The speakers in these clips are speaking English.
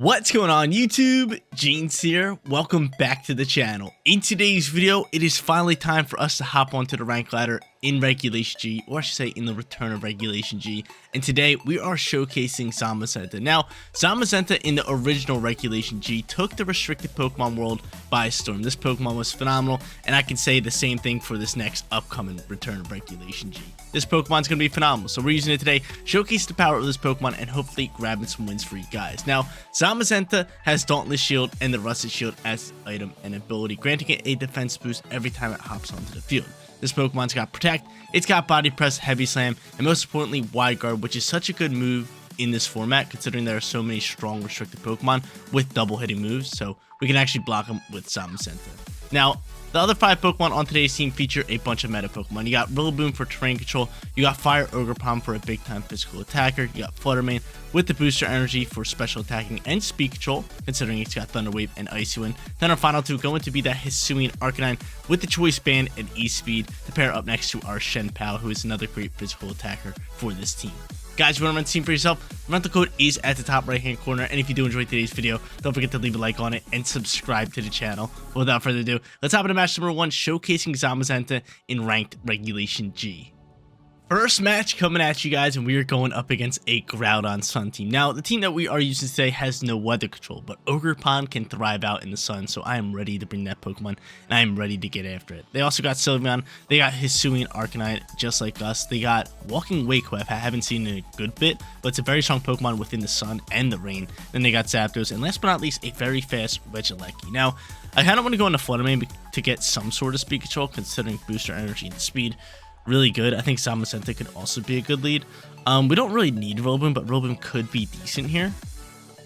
What's going on YouTube? Jeans here. Welcome back to the channel. In today's video, it is finally time for us to hop onto the rank ladder in Regulation G, or I should say in the return of Regulation G. And today we are showcasing Zamazenta. Now, Zamazenta in the original Regulation G took the restricted Pokemon world by storm. This Pokemon was phenomenal, and I can say the same thing for this next upcoming return of Regulation G. This Pokemon's going to be phenomenal, so we're using it today, showcase the power of this Pokemon, and hopefully grabbing some wins for you guys. Now, Zamazenta has Dauntless Shield and the Rusted Shield as item and ability, granting it a defense boost every time it hops onto the field. This Pokemon's got Protect, it's got Body Press, Heavy Slam, and most importantly, Wide Guard, which is such a good move in this format, considering there are so many strong restricted Pokemon with double hitting moves, so we can actually block them with Zamazenta. Now, the other 5 Pokemon on today's team feature a bunch of meta Pokemon. You got Rillaboom for terrain control, you got Fire Ogerpon for a big time physical attacker, you got Fluttermane with the booster energy for special attacking and speed control, considering it's got Thunder Wave and Icy Wind. Then our final 2 are going to be that Hisuian Arcanine with the Choice Band and E-Speed to pair up next to our Shenpao, who is another great physical attacker for this team. Guys, you want to run the team for yourself? Rental code is at the top right hand corner, and if you do enjoy today's video, don't forget to leave a like on it and subscribe to the channel. Without further ado, let's hop into match number 1, showcasing Zamazenta in ranked Regulation G. First match coming at you guys, and we are going up against a Groudon Sun team. Now, the team that we are using today has no weather control, but Ogerpon can thrive out in the sun, so I am ready to bring that Pokemon, and I am ready to get after it. They also got Sylveon, they got Hisuian Arcanine, just like us. They got Walking Wake, who I haven't seen in a good bit, but it's a very strong Pokemon within the sun and the rain. Then they got Zapdos, and last but not least, a very fast Regieleki. Now, I kind of want to go into Fluttermane to get some sort of speed control, considering booster energy and speed. Really good. I think Zamazenta could also be a good lead. We don't really need Rillaboom, but Rillaboom could be decent here.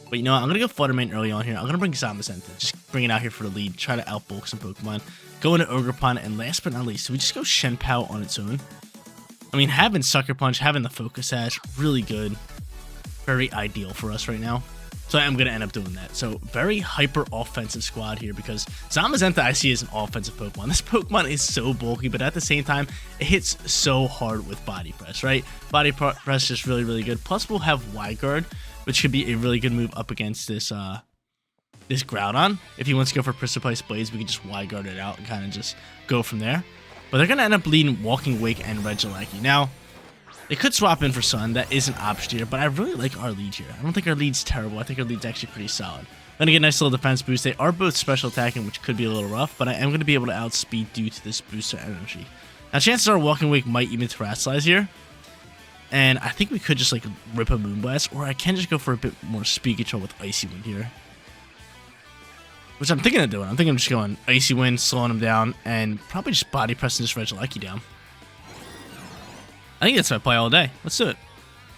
But you know what? I'm going to go Fluttermane early on here. I'm going to bring Zamazenta. Just bring it out here for the lead. Try to outbulk some Pokemon. Go into Ogerpon, and last but not least, we just go Shenpao on its own. I mean, having Sucker Punch, having the Focus Sash, really good. Very ideal for us right now. So I'm going to end up doing that. So very hyper offensive squad here, because Zamazenta I see as an offensive Pokemon. This Pokemon is so bulky, but at the same time, it hits so hard with Body Press, right? Body Press is really, really good. Plus we'll have Wide Guard, which could be a really good move up against this this Groudon. If he wants to go for Precipice Blaze, we can just Wide Guard it out and kind of just go from there. But they're going to end up leading Walking Wake and Regieleki. Now, they could swap in for Sun, that is an option here, but I really like our lead here. I don't think our lead's terrible, I think our lead's actually pretty solid. Gonna get a nice little defense boost. They are both special attacking, which could be a little rough, but I am going to be able to outspeed due to this booster energy. Now, chances are Walking Wake might even Terrasilize here, and I think we could just like rip a Moonblast, or I can just go for a bit more speed control with Icy Wind here. Which I'm thinking of doing. I'm thinking I'm just going Icy Wind, slowing him down, and probably just body pressing this Regieleki down. I think that's my play all day. Let's do it.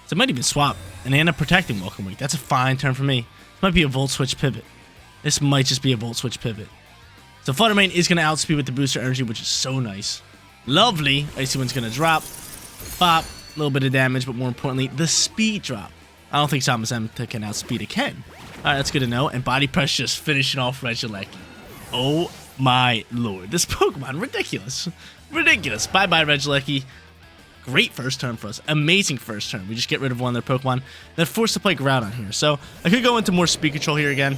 So I might even swap, and they end up protecting Welcome Week. That's a fine turn for me. This might be a Volt Switch pivot. This might just be a Volt Switch pivot. So Fluttermane is going to outspeed with the booster energy, which is so nice. Lovely. Icy Wind's going to drop. Pop. A little bit of damage, but more importantly, the speed drop. I don't think Zamazenta can outspeed it. Can. Alright, that's good to know. And Body Press just finishing off Regieleki. Oh my lord. This Pokemon, ridiculous. Ridiculous. Bye-bye, Regieleki. Great first turn for us. Amazing first turn. We just get rid of one of their Pokemon. They're forced to play Groudon here. So I could go into more speed control here again.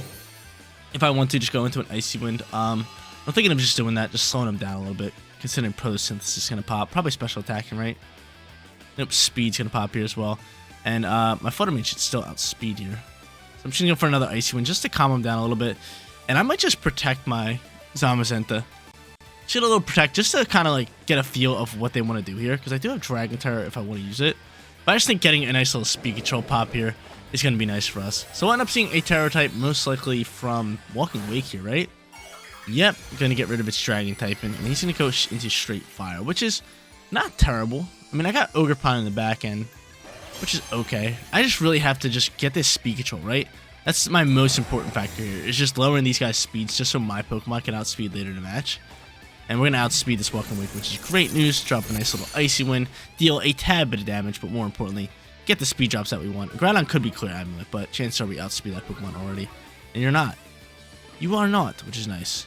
If I want to, just go into an Icy Wind. I'm thinking of just doing that. Just slowing them down a little bit. Considering Photosynthesis is going to pop. Probably special attacking, right? Nope, Speed's going to pop here as well. And my Fluttermane should still outspeed here. So I'm just going to go for another Icy Wind just to calm him down a little bit. And I might just protect my Zamazenta. Should a little protect just to kind of like get a feel of what they want to do here, because I do have Dragon Terror if I want to use it. But I just think getting a nice little speed control pop here is going to be nice for us. So we'll end up seeing a Terror type most likely from Walking Wake here, right? Yep, going to get rid of its Dragon typing, and he's going to go into straight Fire, which is not terrible. I mean, I got Ogerpon in the back end, which is okay. I just really have to just get this speed control, right? That's my most important factor here, is just lowering these guys' speeds just so my Pokemon can outspeed later in the match. And we're going to outspeed this Walking Wake, which is great news. Drop a nice little Icy Wind, deal a tad bit of damage, but more importantly, get the speed drops that we want. Groudon could be Clear Amulet, but chances are we outspeed that Pokemon already. And you're not. You are not, which is nice.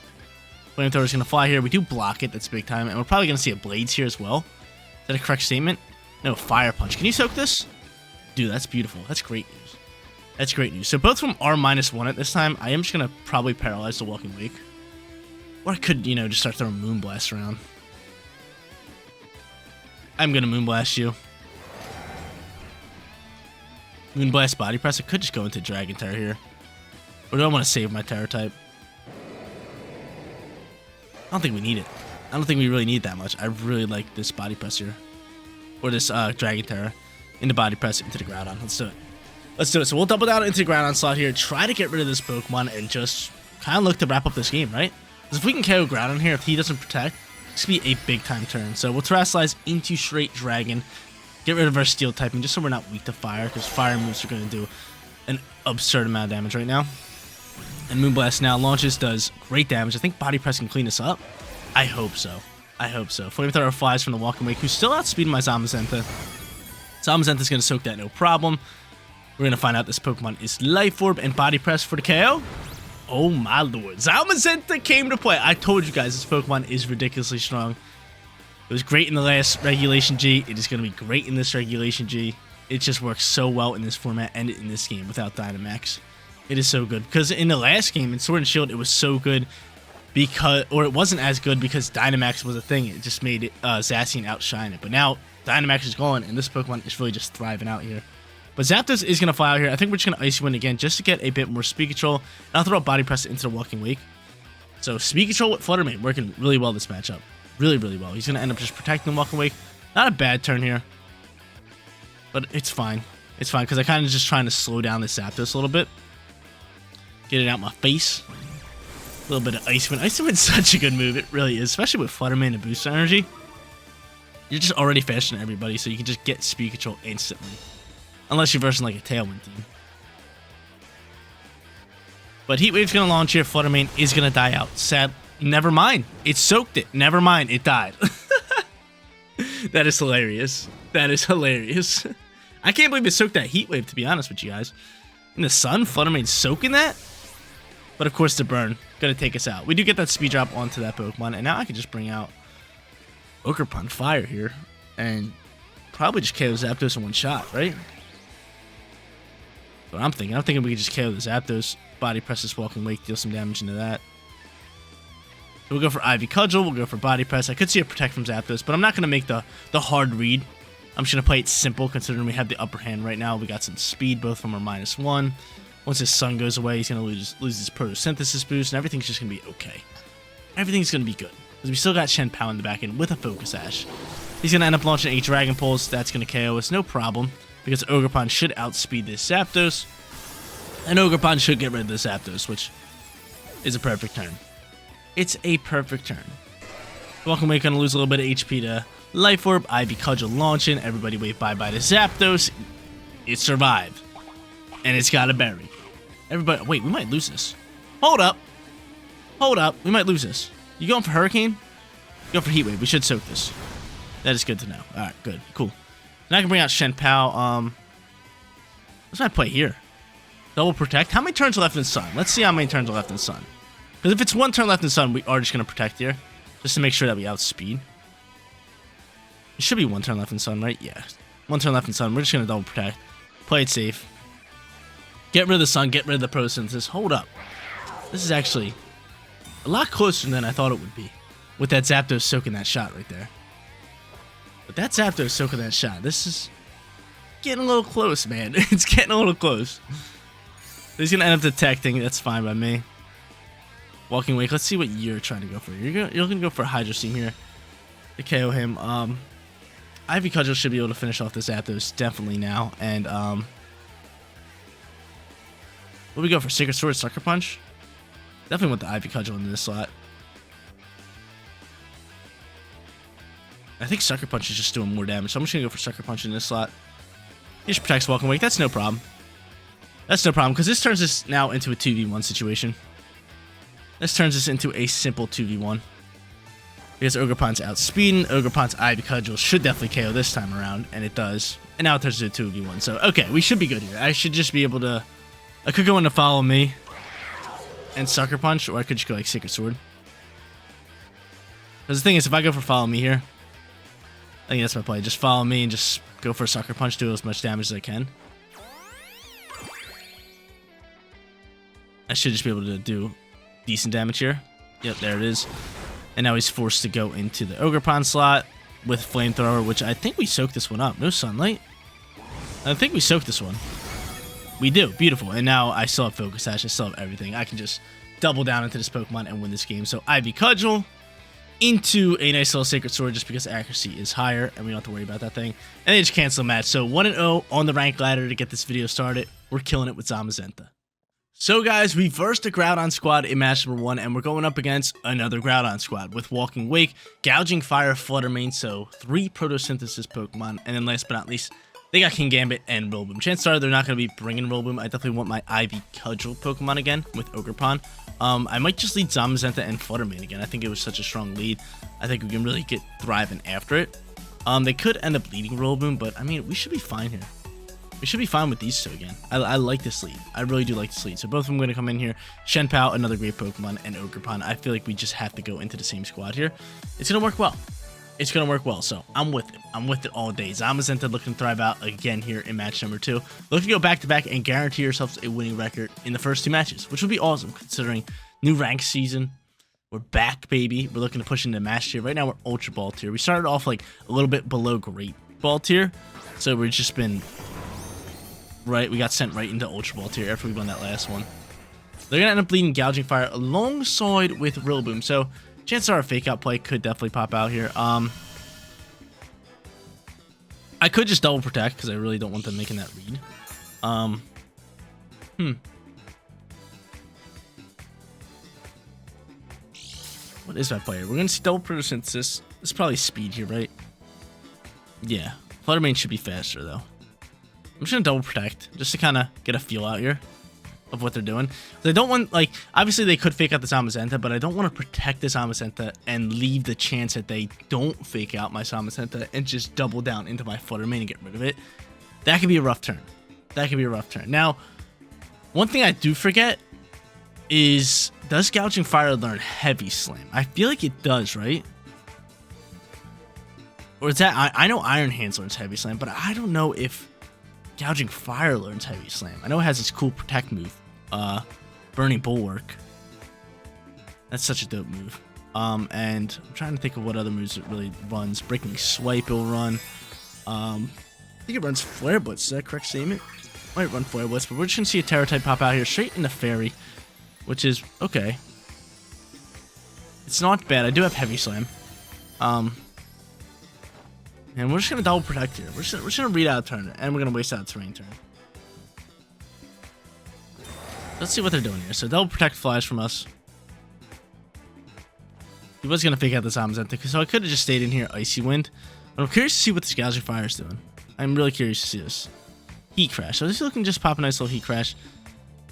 Flamethrower's going to fly here. We do block it. That's big time. And we're probably going to see a Blades here as well. Is that a correct statement? No, Fire Punch. Can you soak this? Dude, that's beautiful. That's great news. That's great news. So both of them are -1 at this time. I am just going to probably paralyze the Walking Wake. Or I could, you know, just start throwing Moonblast around. I'm going to Moonblast you. Moonblast Body Press. I could just go into Dragon Terror here. Or do I want to save my Terror type? I don't think we need it. I don't think we really need that much. I really like this Body Press here. Or this Dragon Terror. Into Body Press, into the Groudon. Let's do it. Let's do it. So we'll double down into the Groudon slot here. Try to get rid of this Pokemon and just kind of look to wrap up this game, right? Because if we can KO Groudon here, if he doesn't protect, this could be a big time turn. So we'll Terrasilize into straight Dragon. Get rid of our Steel typing just so we're not weak to Fire. Because Fire moves are going to do an absurd amount of damage right now. And Moonblast now launches, does great damage. I think Body Press can clean us up. I hope so. I hope so. Flamethrower flies from the Walking Wake, who's still outspeeding my Zamazenta. Zamazenta's going to soak that no problem. We're going to find out this Pokemon is Life Orb and Body Press for the KO. Oh my lord. Zamazenta came to play. I told you guys this Pokemon is ridiculously strong. It was great in the last Regulation G. It is going to be great in this Regulation G. It just works so well in this format and in this game without Dynamax. It is so good. Because in the last game, in Sword and Shield, it was so good because... Or it wasn't as good because Dynamax was a thing. It just made it Zacian outshine it. But now, Dynamax is gone, and this Pokemon is really just thriving out here. But Zapdos is going to fly out here. I think we're just going to Icy Wind again just to get a bit more Speed Control. And I'll throw a Body Press into the Walking Wake. So Speed Control with Flutter Mane working really well this matchup. Really, really well. He's going to end up just protecting the Walking Wake. Not a bad turn here. But it's fine. It's fine because I kind of just trying to slow down this Zapdos a little bit. Get it out my face. A little bit of Ice Wind. Ice Wind's such a good move. It really is. Especially with Flutter Mane and Boost Energy. You're just already faster than everybody, so you can just get Speed Control instantly. Unless you're versing like a Tailwind team. But Heat Wave's going to launch here. Flutter Mane is going to die out. Sad. Never mind. It soaked it. Never mind. It died. That is hilarious. That is hilarious. I can't believe it soaked that Heat Wave, to be honest with you guys. In the sun, Flutter Mane soaking that? But of course, the burn. Gonna take us out. We do get that speed drop onto that Pokemon, and now I can just bring out Ogerpon Fire here. And probably just KO Zapdos in one shot, right? What I'm thinking. I'm thinking we could just KO the Zapdos. Body Press this Walking Wake, deal some damage into that. So we'll go for Ivy Cudgel, we'll go for Body Press. I could see a Protect from Zapdos, but I'm not going to make the hard read. I'm just going to play it simple, considering we have the upper hand right now. We got some speed, both from our -1. Once his sun goes away, he's going to lose his Photosynthesis boost, and everything's just going to be okay. Everything's going to be good. Because we still got Shen Pao in the back end with a Focus Sash. He's going to end up launching a Dragon Pulse. That's going to KO us, no problem. Because Ogerpon should outspeed this Zapdos. And Ogerpon should get rid of this Zapdos, which is a perfect turn. It's a perfect turn. Walking Wake going to lose a little bit of HP to Life Orb. Ivy Cudgel launching. Everybody wave bye-bye to Zapdos. It survived. And it's got a berry. Everybody... Wait, we might lose this. Hold up. Hold up. We might lose this. You going for Hurricane? Go for Heat Wave. We should soak this. That is good to know. Alright, good. Cool. Now I can bring out Shen Pao. What's my play here? Double Protect. How many turns are left in Sun? Let's see how many turns are left in Sun. Because if it's one turn left in Sun, we are just going to Protect here. Just to make sure that we outspeed. It should be one turn left in Sun, right? Yeah. One turn left in Sun. We're just going to Double Protect. Play it safe. Get rid of the Sun. Get rid of the Photosynthesis. Hold up. This is actually a lot closer than I thought it would be. With that Zapdos soaking that shot right there. But that Zapdos soaking that shot. This is getting a little close, man. It's getting a little close. He's going to end up detecting. That's fine by me. Walking Wake. Let's see what you're trying to go for. You're going to go for Hydro Steam here to KO him. Ivy Cudgel should be able to finish off this Zapdos definitely now. And what do we go for? Sacred Sword, Sucker Punch? Definitely want the Ivy Cudgel in this slot. I think Sucker Punch is just doing more damage, so I'm just going to go for Sucker Punch in this slot. He just protects Walking Wake. That's no problem. That's no problem, because this turns this now into a 2v1 situation. This turns this into a simple 2v1. Because Ogerpon's outspeeding. Ogerpon's Ivy Cudgel should definitely KO this time around, and it does. And now it turns into a 2v1. So, okay, we should be good here. I should just be able to... I could go in to Follow Me and Sucker Punch, or I could just go like Sacred Sword. Because the thing is, if I go for Follow Me here, I think that's my play. Just Follow Me and just go for a Sucker Punch, do as much damage as I can. I should just be able to do decent damage here. Yep, there it is. And now he's forced to go into the Ogerpon slot with Flamethrower, which I think we soaked this one up. No Sunlight. I think we soaked this one. We do. Beautiful. And now I still have Focus Sash. I still have everything. I can just double down into this Pokemon and win this game. So Ivy Cudgel into a nice little Sacred Sword just because accuracy is higher and we don't have to worry about that thing. And they just cancel the match. So 1-0 on the rank ladder to get this video started. We're killing it with Zamazenta. So guys, we versed a Groudon squad in match number 1, and we're going up against another Groudon squad with Walking Wake, Gouging Fire, Flutter Mane, so 3 Photosynthesis Pokemon, and then last but not least, they got King Gambit and Rillaboom. Chances are they're not going to be bringing Rillaboom. I definitely want my Ivy Cudgel Pokemon again with Ogerpon. I might just lead Zamazenta and Flutter Mane again. I think it was such a strong lead. I think we can really get thriving after it. They could end up leading Rillaboom, but I mean, we should be fine here. We should be fine with these two again. I like this lead. I really do like this lead. So both of them are going to come in here. Shenpao, another great Pokemon, and Ogerpon. I feel like we just have to go into the same squad here. It's going to work well. It's going to work well. So I'm with it. I'm with it all day. Zamazenta looking to thrive out again here in match number 2. Looking to go back-to-back and guarantee yourselves a winning record in the first 2 matches, which would be awesome considering new rank season. We're back, baby. We're looking to push into Master Tier. Right now, we're Ultra Ball Tier. We started off like a little bit below Great Ball Tier. So we've just been... Right, we got sent right into Ultra Ball Tier after we won that last one. They're gonna end up leading Gouging Fire alongside with Rillaboom, so chances are a Fake Out play could definitely pop out here. I could just double protect because I really don't want them making that read. What is that player? We're gonna see double photosynthesis. It's probably speed here, right? Yeah, Flutter Mane should be faster though. I'm just gonna double protect just to kind of get a feel out here of what they're doing. I don't want, like, obviously they could fake out the Zamazenta, but I don't want to protect the Zamazenta and leave the chance that they don't fake out my Zamazenta and just double down into my Flutter Mane and get rid of it. That could be a rough turn. That could be a rough turn. Now, one thing I do forget is, does Gouging Fire learn Heavy Slam? I feel like it does, right? Or is that, I know Iron Hands learns Heavy Slam, but I don't know if Gouging Fire learns Heavy Slam. I know it has this cool protect move. Burning Bulwark. That's such a dope move. And I'm trying to think of what other moves it really runs. Breaking Swipe will run. I think it runs Flare Blitz. Is that correct statement? Might run Flare Blitz, but we're just going to see a Terra type pop out here straight into Fairy, which is okay. It's not bad. I do have Heavy Slam. And we're just going to double protect here. We're just going to read out a turn, and we're going to waste out a terrain turn. Let's see what they're doing here. So double protect flies from us. He was going to fake out the Zamazenta, so I could have just stayed in here, Icy Wind. But I'm curious to see what this Gouging Fire is doing. I'm really curious to see this. Heat Crash. So this is looking just pop a nice little Heat Crash.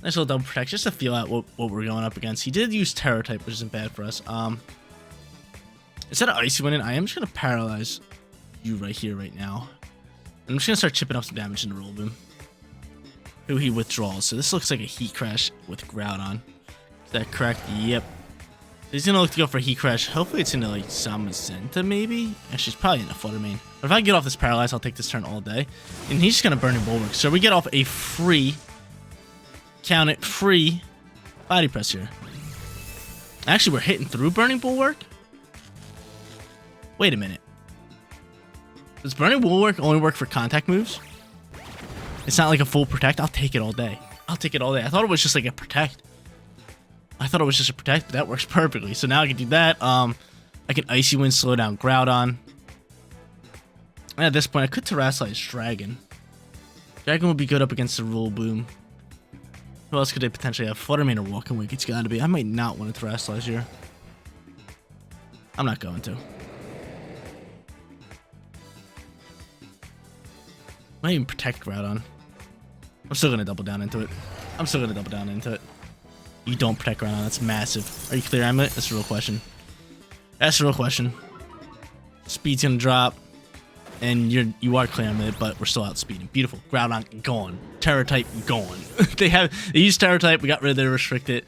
Nice little double protect, just to feel out what we're going up against. He did use Terror type, which isn't bad for us. Instead of Icy Wind, I am just going to paralyze you right here, right now. And I'm just gonna start chipping up some damage into Rillaboom, who he withdraws. So this looks like a Heat Crash with Groudon. Is that correct? Yep. He's gonna look to go for a Heat Crash. Hopefully it's into like Zamazenta, maybe. Actually, it's probably into Flutter Mane. But if I get off this Paralyze, I'll take this turn all day. And he's just gonna Burning Bulwark. So we get off a free, count it, free Body Press here. Actually, we're hitting through Burning Bulwark. Wait a minute. Does Burning Bulwark only work for contact moves? It's not like a full protect? I'll take it all day. I'll take it all day. I thought it was just like a protect. I thought it was just a protect, but that works perfectly. So now I can do that. I can Icy Wind, slow down Groudon. And at this point, I could Terrasilize Dragon. Dragon would be good up against the Rillaboom. Who else could they potentially have? Flutter Mane or Walking Wake? It's gotta be. I might not want to Terrasilize here. I'm not going to. Might even protect Groudon. I'm still going to double down into it. You don't protect Groudon. That's massive. Are you clear, Amulet? That's a real question. Speed's going to drop. And you are clear, Amulet, but we're still outspeeding. Beautiful. Groudon gone. Terror type gone. They used Terror type. We got rid of their Restricted.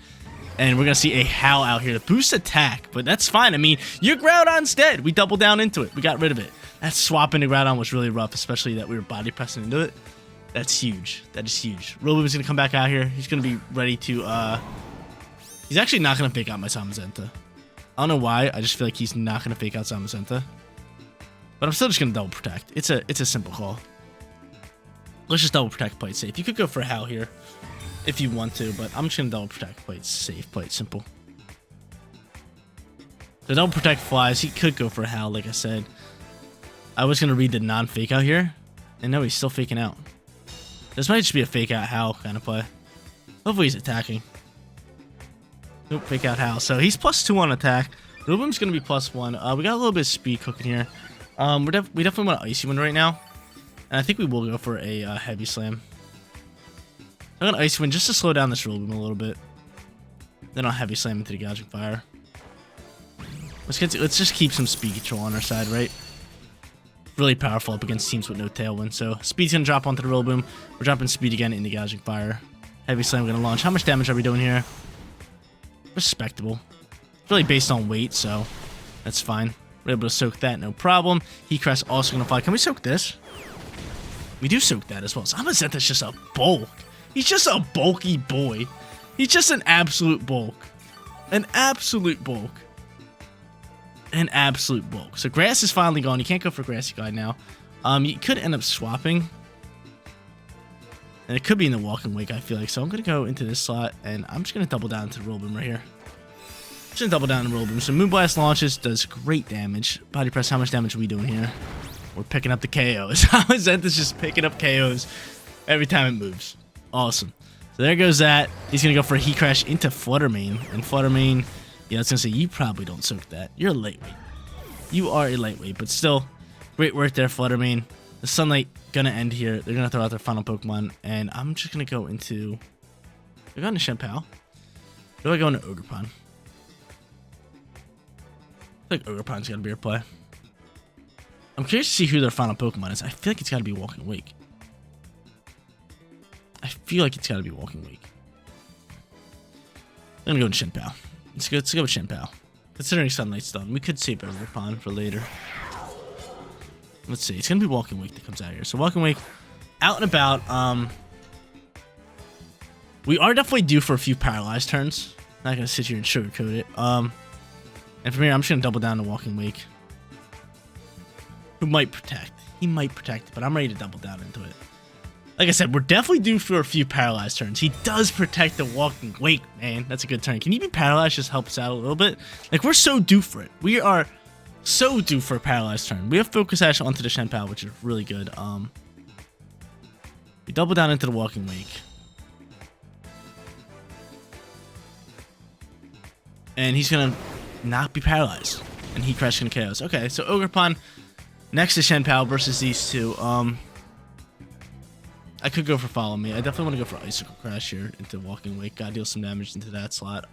And we're going to see a Howl out here to boost attack. But that's fine. I mean, your Groudon's dead. We doubled down into it. We got rid of it. That swap into Groudon was really rough, especially that we were body pressing into it. That's huge. That is huge. Rillaboom's gonna come back out here. He's gonna be ready to, he's actually not gonna fake out my Zamazenta. I don't know why. I just feel like he's not gonna fake out Zamazenta. But I'm still just gonna double protect. It's a simple call. Let's just double protect, play it safe. You could go for a Howl here if you want to, but I'm just gonna double protect, play it safe, play it simple. The double protect flies. He could go for a Howl, like I said. I was gonna read the non-fake out here, and no, he's still faking out. This might just be a fake out Howl kind of play. Hopefully he's attacking. Nope, fake out Howl. So he's +2 on attack. Rillaboom's gonna be +1. We got a little bit of speed cooking here. We definitely want an Icy Wind right now, and I think we will go for a Heavy Slam. I'm gonna Icy Wind just to slow down this Rillaboom a little bit. Then I'll Heavy Slam into the Gouging Fire. Let's just keep some speed control on our side, right? Really powerful up against teams with no Tailwind. So speed's gonna drop onto the Rillaboom. We're dropping speed again into Gouging Fire. Heavy Slam gonna launch. How much damage are we doing here? Respectable. It's really based on weight, so that's fine. We're able to soak that, no problem. Heatcrest also gonna fly. Can we soak this? We do soak that as well. Zamazenta's just a bulk. He's just a bulky boy. He's just an absolute bulk. An absolute bulk. An absolute bulk. So grass is finally gone. You can't go for Grassy Glide now. You could end up swapping. And it could be in the Walking Wake, I feel like. So I'm going to go into this slot, and I'm just going to double down into the Rillaboom right here. Just going to double down the Rillaboom. So Moonblast launches, does great damage. Body Press, how much damage are we doing here? We're picking up the KOs. Zamazenta's just picking up KOs every time it moves. Awesome. So there goes that. He's going to go for a Heat Crash into Flutter Mane. And Flutter Mane, yeah, I was going to say, you probably don't soak that. You're a lightweight. You are a lightweight, but still, great work there, Flutter Mane. The Sunlight gonna end here. They're gonna throw out their final Pokemon, and I'm just gonna go into... Do I go into Shenpao? Or do I go into Ogerpon? I feel like Ogerpon's gotta be our play. I'm curious to see who their final Pokemon is. I feel like it's gotta be Walking Wake. I feel like it's gotta be Walking Wake. I'm gonna go into Shenpao. Let's go with Shenpao. Considering Sunlight's done, we could save Ogerpon for later. Let's see. It's going to be Walking Wake that comes out here. So Walking Wake, out and about. We are definitely due for a few paralyzed turns. Not going to sit here and sugarcoat it. And from here, I'm just going to double down to Walking Wake. Who might protect. He might protect, but I'm ready to double down into it. Like I said, we're definitely due for a few paralyzed turns. He does protect the Walking Wake, man. That's a good turn. Can he be paralyzed? Just help us out a little bit. Like, we're so due for it. We are... so due for a paralyzed turn. We have Focus Sash onto the Shenpao, which is really good. We double down into the Walking Wake. And he's going to not be paralyzed. And Heat Crash going to KOs. Okay, so Ogerpon next to Shenpao versus these two. I could go for Follow Me. I definitely want to go for Icicle Crash here into Walking Wake. Gotta deal some damage into that slot.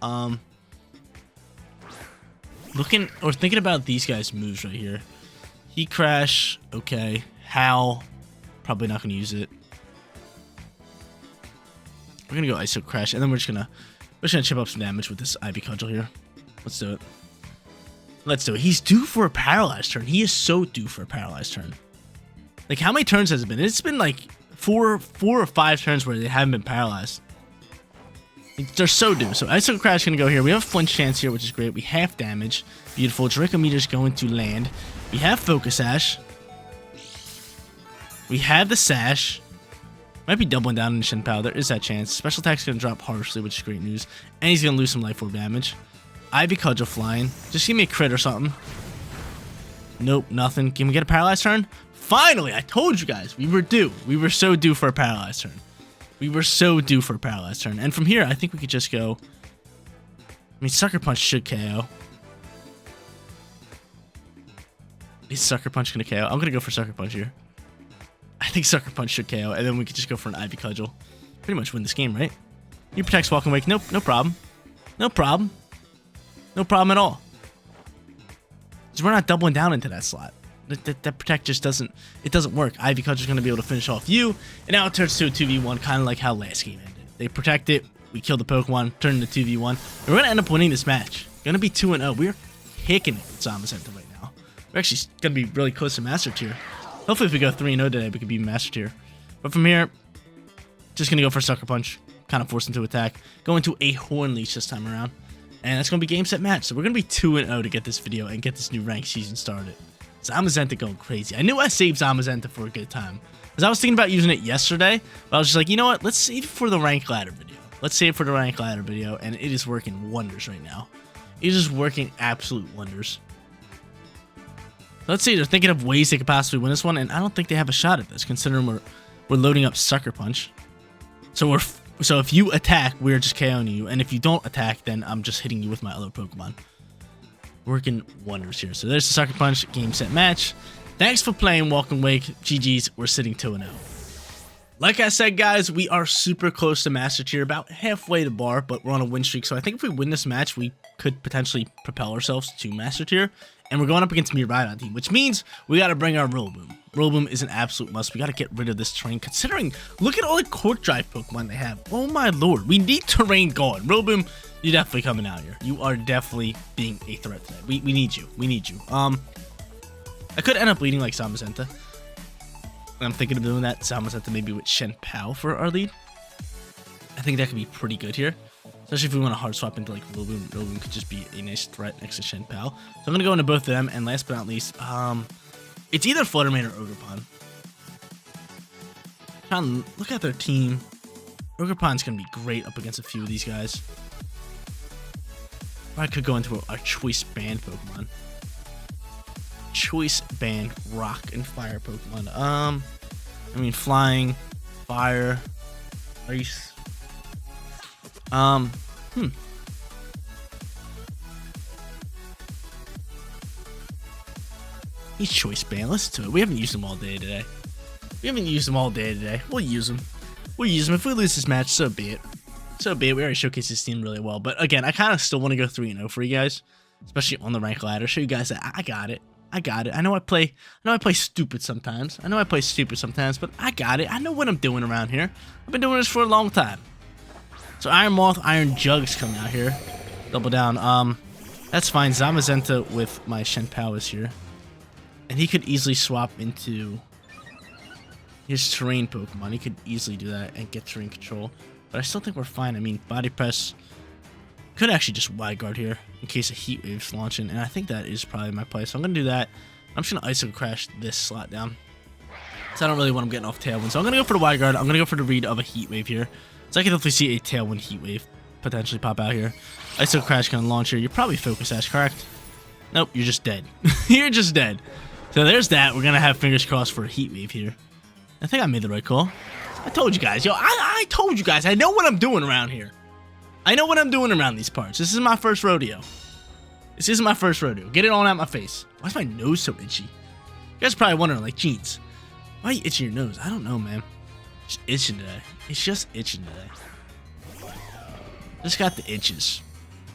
Looking or thinking about these guys' moves right here. Heat Crash, okay. Howl, probably not going to use it. We're going to go Iso Crash, and then we're just going to chip up some damage with this Ivy Cudgel here. Let's do it. Let's do it. He's due for a paralyzed turn. He is so due for a paralyzed turn. Like, how many turns has it been? It's been like four or five turns where they haven't been paralyzed. They're so due. So Icicle Crash is going to go here. We have a flinch chance here, which is great. We have damage. Beautiful. Draco Meteor's going to land. We have Focus Sash. We have the Sash. Might be doubling down in Shenpao. There is that chance. Special attack's going to drop harshly, which is great news. And he's going to lose some Life Orb damage. Ivy Cudgel flying. Just give me a crit or something. Nope, nothing. Can we get a paralyzed turn? Finally! I told you guys. We were due. We were so due for a paralyzed turn. We were so due for a paralyzed turn. And from here, I think we could just go... I mean, Sucker Punch should KO. Is Sucker Punch going to KO? I'm going to go for Sucker Punch here. I think Sucker Punch should KO, and then we could just go for an Ivy Cudgel. Pretty much win this game, right? He protects Walking Wake. Nope, no problem. No problem. No problem at all. Because we're not doubling down into that slot. That protect just doesn't work. Ivy Cudgel's going to be able to finish off you, and now it turns to a 2v1, kind of like how last game ended. They protect it, we kill the Pokemon, turn into 2v1, and we're going to end up winning this match. Going to be 2-0. We're kicking it with Zamazenta right now. We're actually going to be really close to Master Tier. Hopefully if we go 3-0 today, we could be Master Tier. But from here, Just going to go for Sucker Punch. Kind of force him to attack. Go into a Horn Leech this time around. And that's going to be game, set, match. So we're going to be 2-0 to get this video and get this new ranked season started. Zamazenta going crazy. I knew I saved Zamazenta for a good time. Because I was thinking about using it yesterday. But I was just like, you know what? Let's save it for the rank ladder video. Let's save it for the rank ladder video. And it is working wonders right now. It is working absolute wonders. Let's see, they're thinking of ways they could possibly win this one, and I don't think they have a shot at this, considering we're loading up Sucker Punch. So if you attack, we're just KOing you, and if you don't attack, then I'm just hitting you with my other Pokemon. Working wonders here. So there's the Sucker Punch, game, set, match. Thanks for playing, Welcome Wake. GG's, we're sitting 2-0. Like I said, guys, we are super close to Master Tier, about halfway to bar, but we're on a win streak, so I think if we win this match, we could potentially propel ourselves to Master Tier. And we're going up against Miraidon team, which means we got to bring our Rillaboom. Rillaboom is an absolute must. We got to get rid of this terrain, considering, look at all the Court Drive Pokemon they have. Oh my lord, we need terrain gone. Rillaboom, you're definitely coming out here. You are definitely being a threat today. We need you. We need you. I could end up leading like Zamazenta. I'm thinking of doing that. Zamazenta maybe with Shen Pao for our lead. I think that could be pretty good here. Especially if we want to hard swap into like Rillaboom. Rillaboom could just be a nice threat next to Shen Pao. So I'm going to go into both of them. And last but not least, it's either Fluttermane or Ogerpon. Look at their team. Ogerpon's going to be great up against a few of these guys. Or I could go into our Choice Band Pokemon. Choice Band Rock and Fire Pokemon. I mean, Flying, Fire, Ice. He's Choice Band. Listen to it. We haven't used him all day today. We'll use him. We'll use him. If we lose this match, so be it. So be it. We already showcased his team really well. But again, I kind of still want to go 3-0 for you guys, especially on the rank ladder. Show you guys that I got it. I know I play stupid sometimes. But I got it. I know what I'm doing around here. I've been doing this for a long time. So Iron Moth, Iron Jug's coming out here. Double down. That's fine. Zamazenta with my Shen Pao is here. And he could easily swap into his terrain Pokemon. He could easily do that and get terrain control. But I still think we're fine. I mean, Body Press could actually just Wide Guard here in case a Heat Wave's launching. And I think that is probably my play. So I'm going to do that. I'm just going to Iso Crash this slot down. So I don't really want him getting off Tailwind. So I'm going to go for the Wide Guard. I'm going to go for the read of a Heat Wave here. So I can definitely see a Tailwind Heat Wave potentially pop out here. Iso Crash going to launch here. You're probably Focus Sash, correct? Nope, you're just dead. You're just dead. So there's that. We're going to have fingers crossed for a Heat Wave here. I think I made the right call. I told you guys. Yo, I told you guys. I know what I'm doing around here. I know what I'm doing around these parts. This is my first rodeo. Get it on out my face. Why is my nose so itchy? You guys are probably wondering, like, Jeans, why are you itching your nose? I don't know, man. Just itching today. It's just itching today. Just got the itches.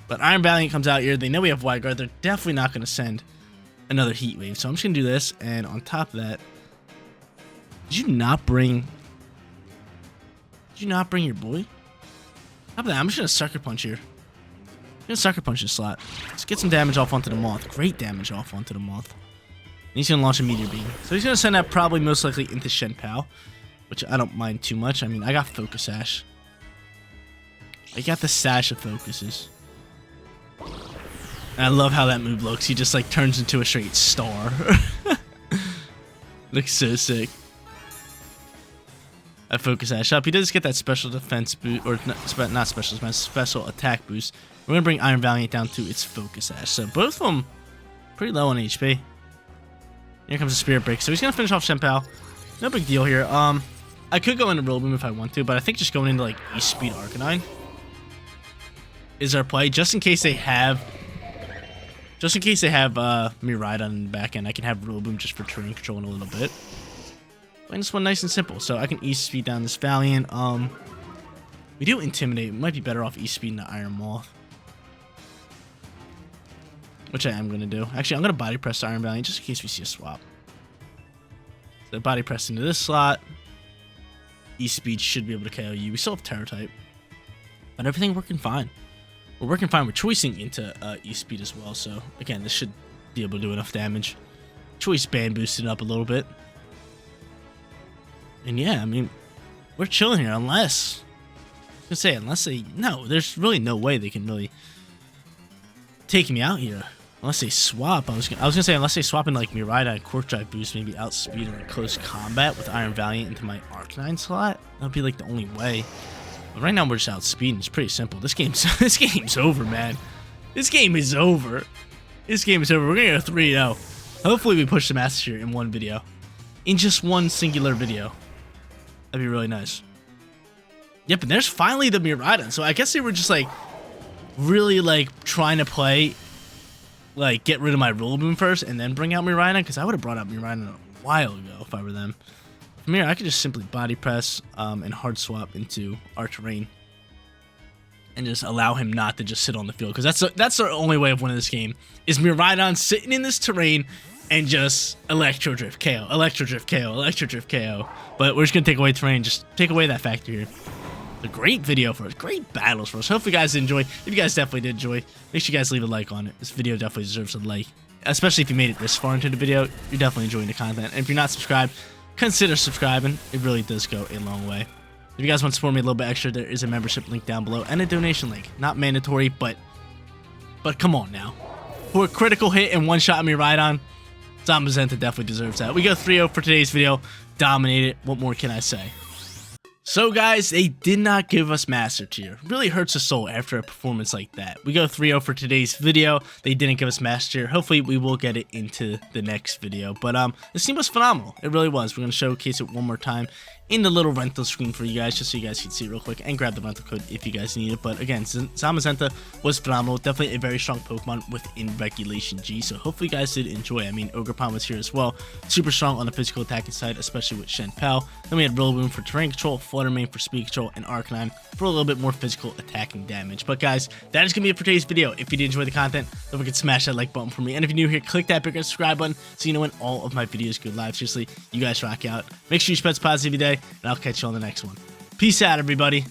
But Iron Valiant comes out here. They know we have Wide Guard. They're definitely not going to send another Heat Wave. So I'm just going to do this. And on top of that, did you not bring your boy? Top of that, I'm just going to Sucker Punch here. I'm going to Sucker Punch this slot. Let's get some damage off onto the Moth. Great damage off onto the Moth. And he's going to launch a Meteor Beam. So he's going to send that probably most likely into Shen Pao, which I don't mind too much. I mean, I got Focus Sash. I got the Sash of Focuses. And I love how that move looks. He just like turns into a straight star. Looks so sick. I Focus Sash up. He does get that special defense boost, or not special defense, special attack boost. We're going to bring Iron Valiant down to its Focus Sash. So both of them pretty low on HP. Here comes the Spirit Break. So he's going to finish off Shen Pao. No big deal here. I could go into Rillaboom if I want to, but I think just going into like East Speed Arcanine is our play, just in case they have Miraidon in the back end. I can have Rillaboom just for terrain control in a little bit. Playing this one nice and simple, so I can East Speed down this Valiant. We do Intimidate. We might be better off East Speed than the Iron Moth, which I am going to do. Actually, I'm going to Body Press the Iron Valiant just in case we see a swap. So Body Press into this slot. East Speed should be able to KO you. We still have Terror type, but everything working fine. We're working fine. We're choicing into East Speed as well. So again, this should be able to do enough damage. Choice Band boosted up a little bit. And yeah, I mean, we're chilling here unless, no, there's really no way they can really take me out here. Unless they swap. I was gonna say unless they swap in like Miraidon and Quark Drive boost, maybe outspeed him in close combat with Iron Valiant into my Arcanine slot. That would be like the only way. But right now we're just outspeeding. It's pretty simple. This game's over, man. This game is over. This game is over. We're gonna go 3-0. Hopefully we push the Master Tier in one video. In just one singular video. That'd be really nice. Yep, and there's finally the Miraidon. So I guess they were just like really like trying to play like get rid of my Rillaboom first and then bring out Miraidon, because I would have brought out Miraidon a while ago if I were them. From here I could just simply body press and hard swap into our terrain and just allow him not to just sit on the field, because that's the only way of winning this game is Miraidon sitting in this terrain and just Electro Drift KO, Electro Drift KO, Electro Drift KO. But we're just gonna take away terrain, just take away that factor here. A great video for us, great battles for us. Hope you guys enjoyed. If you guys definitely did enjoy, make sure you guys leave a like on it. This video definitely deserves a like, especially if you made it this far into the video. You're definitely enjoying the content. And if you're not subscribed, consider subscribing. It really does go a long way. If you guys want to support me a little bit extra, there is a membership link down below and a donation link. Not mandatory, but come on now. For a critical hit and one shot on Miraidon, Zamazenta definitely deserves that. We go 3-0 for today's video. Dominated. What more can I say? So guys, they did not give us Master Tier. Really hurts the soul after a performance like that. We go 3-0 for today's video. They didn't give us Master Tier. Hopefully we will get it into the next video. But this team was phenomenal. It really was. We're going to showcase it one more time in the little rental screen for you guys, just so you guys can see it real quick and grab the rental code if you guys need it. But again, Zamazenta was phenomenal. Definitely a very strong Pokemon within Regulation G. So hopefully you guys did enjoy. I mean, Ogerpon was here as well. Super strong on the physical attacking side, especially with Shenpal. Then we had Rillaboom for terrain control, Fluttermane for speed control, and Arcanine for a little bit more physical attacking damage. But guys, that is going to be it for today's video. If you did enjoy the content, don't forget to smash that like button for me. And if you're new here, click that big subscribe button so you know when all of my videos go live. Seriously, you guys rock out. Make sure you spread positivity day, and I'll catch you on the next one. Peace out, everybody.